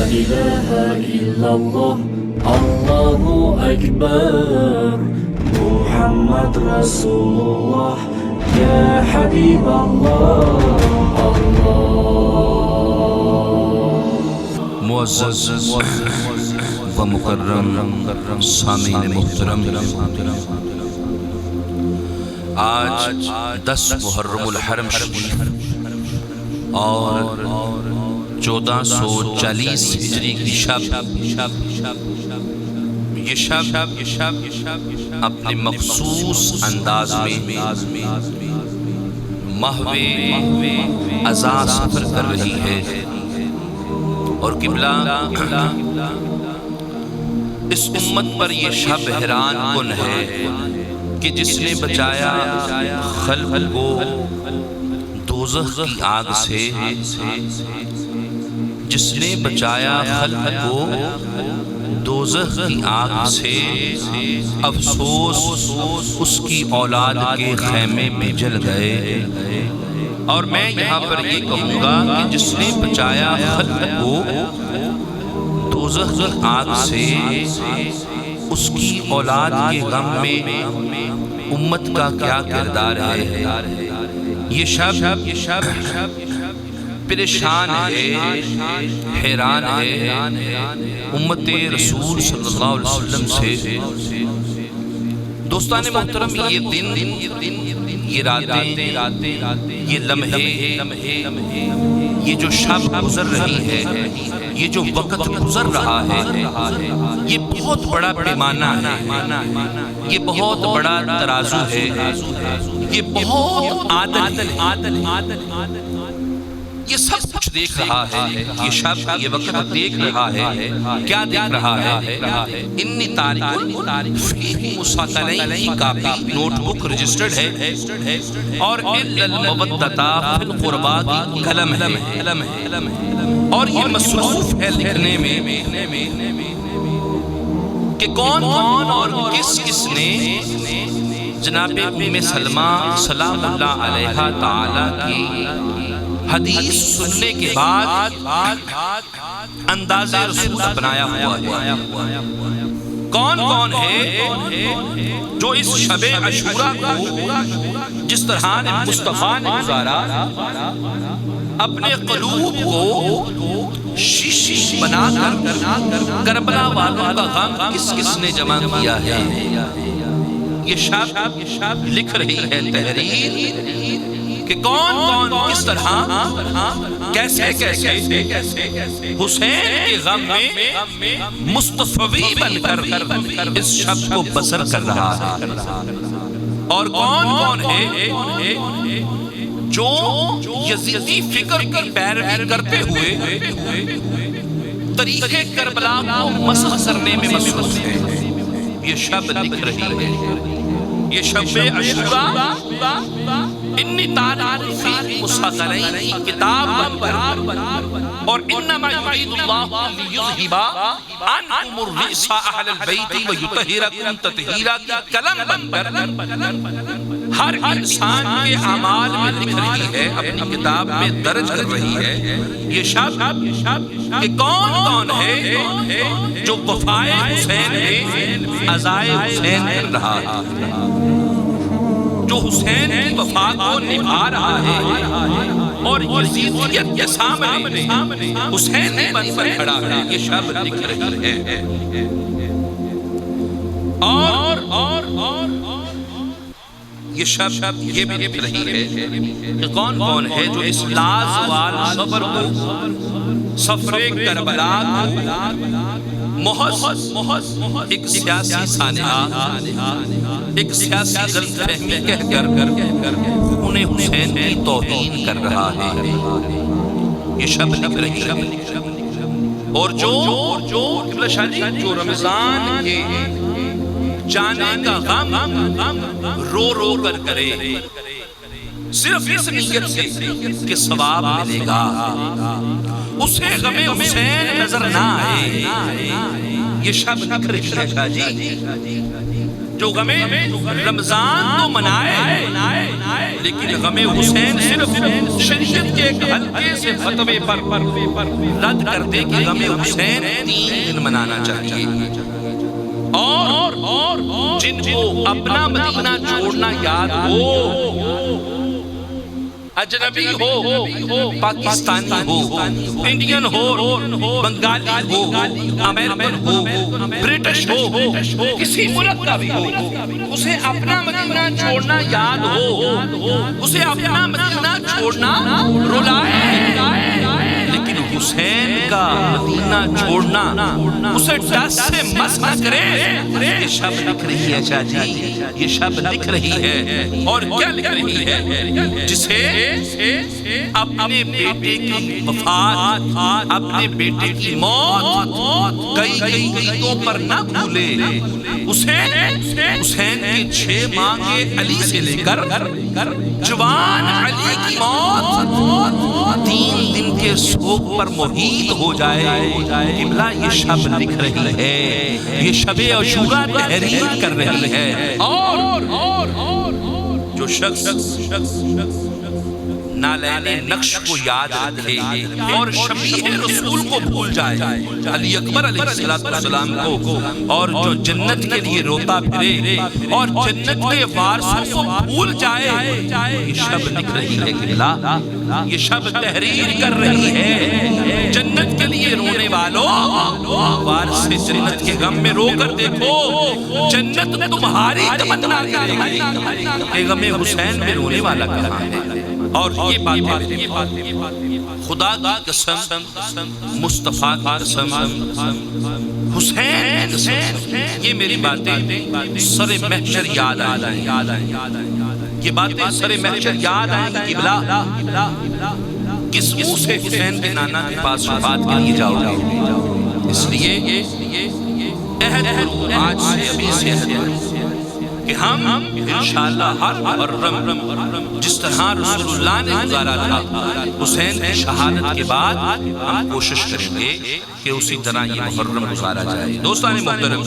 إله إلا الله الله أكبر محمد رسول الله يا حبيب الله معزز و مکرم سامعین محترم، آج 10 محرم الحرم شریف اور 1440 ہجری کی شب، یہ شب اپنے مخصوص انداز میں ماہو عزا سفر کر رہی ہے، اور قبلہ اس امت پر یہ شب حیران کن ہے کہ جس نے بچایا خلق کو دوزخ کی آگ سے، جس نے بچایا خلق کو دوزخ کی آگ سے، افسوس اس کی اولاد کے خیمے میں جل گئے۔ اور میں یہاں پر یہ کہوں گا کہ جس نے بچایا خلق کو دوزخ کی آگ سے، اس کی اولاد کے غم میں امت کا کیا کردار ہے۔ یہ شب پریشان ہے، حیران ہے امت رسول صلی اللہ علیہ وسلم سے۔ دوستان محترم، یہ دن، یہ راتیں، یہ لمحے، یہ جو شب گزر رہی ہے، یہ جو وقت گزر رہا ہے، یہ بہت بڑا پیمانہ ہے، یہ بہت بڑا ترازو ہے، یہ بہت عادل ہے۔ یہ سب کچھ دیکھ رہا ہے، یہ شب، یہ وقت دیکھ رہا ہے۔ کیا دیکھ رہا ہے؟ انی تاریخ فیہ مساطلین کاپی، نوٹ بک رجسٹرڈ ہے، اور المودتا فی القربا کی قلم ہے، اور یہ مصروف ہے لکھنے میں کہ کون اور کس نے جناب ام سلمہ سلام اللہ علیہ تعالی کی حدیث سننے کے بعد انداز رسول اپنایا ہوا ہے۔ کون ہے جو اس شب عاشوراء کو جس طرح مصطفیٰ نے گزارا، اپنے قلوب کو شیشی بنا کر کربلا والوں کا غم کس نے جمع کیا ہے۔ یہ شب لکھ رہی ہے تحریر کہ کون کس طرح کیسے حسین کے غم میں مصطفی بن کر اس شب کو بسر کر رہا ہے۔ اور کون ہے جو یزیدی فکر کی پیروی کرتے ہوئے طریقے کربلا کو مسخ کرنے میں مصروف ہے۔ یہ شب لکھ رہی ہے، یہ شب عاشوراء انی تاریخ فیہ مساطلین کی کتاب پر، اور انما یرید اللہ لیذہب عنکم الرجس اہل البیت ویطہرکم تطہیرا کی قلم بن کر ہر انسان کے اعمال میں لکھ رہی ہے، اپنی کتاب میں درج کر رہی ہے۔ یہ شب کہ کون ہے جو وفائے حسین میں عزائے حسین کر رہا ہے، جو حسین کی وفا کو نبھا رہا ہے، اور یزیدیت کے سامنے حسین بن کر کھڑا ہے۔ یہ شب لکھ رہی ہے۔ اور یہ شب یہ بھی لکھ رہی ہے کہ کون ہے جو اس لازوال سفر کو، سفر کربلا کو محض ایک سیاسی سانحہ، ایک سیاسی غلط فہمی کہہ کر انہیں حسین کی توہین کر رہا ہے۔ یہ شب لکھ رہی ہے۔ اور جو رمضان کے جانے کا غم رو کر کرے، صرف اس نیت سے کہ ثواب ملے گا، اسے غم حسین نظر نہ آئے۔ یہ شب لکھ رہی ہے شاہ جی جو غم رمضان تو منائے لیکن غم حسین صرف شریعت کے ایک حلقے سے فتوے پر رد کر دے کہ غم حسین 3 دن منانا چاہیے۔ اور جن کو اپنا مدینہ چھوڑنا یاد ہو، اجنبی ہو، پاکستانی ہو، انڈین ہو، بنگالی ہو، امریکن ہو، برٹش ہو، کسی ملک کا بھی ہو، اسے اپنا مدینہ چھوڑنا یاد ہو، اسے اپنا مدینہ چھوڑنا رلائے، لیکن حسین کا مدینہ چھوڑنا اسے ڈس سے مس نہ کرے۔ یہ شب لکھ رہی ہے چاچی، یہ شب لکھ رہی ہے، اور کیا لکھ رہی ہے؟ جسے اپنے بیٹے کی وفات، اپنے بیٹے کی موت کئی عیدوں پر نہ بھولے، اسے حسین کے 6 ماہ کے علی سے لے کر جوان علی کی موت 3 دن کے سوگ پر محیط ہو جائے۔ قبلہ یہ شب لکھ رہی ہے، یہ شب عاشوراء تحریر کر رہی ہے۔ اور جو شخص نالین نقش کو یاد رکھے اور شبیہ رسول کو بھول جائے، علی اکبر علیہ السلام کو، اور جو جنت کے لیے روتا پھرے اور جنت کے وارثوں کو بھول جائے، یہ شب لکھ رہی ہے قبلہ، یہ شب تحریر کر رہی ہے۔ جنت کے لیے رونے والوں، وارث جنت کے غم میں رو کر دیکھو، جنت تمہاری تمنا کرے گی کہ غم حسین میں رونے والا کہاں ہے۔ اور یہ باتیں خدا کی قسم، مصطفیٰ کی قسم، حسین کی قسم، یہ میری باتیں سر محشر یاد آئیں، یہ باتیں سر محشر یاد آئیں۔ قبلہ کس منہ سے حسین کے نانا کے پاس وفات کے لیے جاؤ گے؟ اس لیے عہد کرو آج سے، ابھی سے عہد کرو کہ ہم انشاءاللہ ہر محرم جس طرح رسول اللہ نے گزارا تھا حسین کی شہادت کے بعد، ہم کوشش کریں گے کہ اسی طرح یہ محرم گزارا جائے۔ دوستان محترم،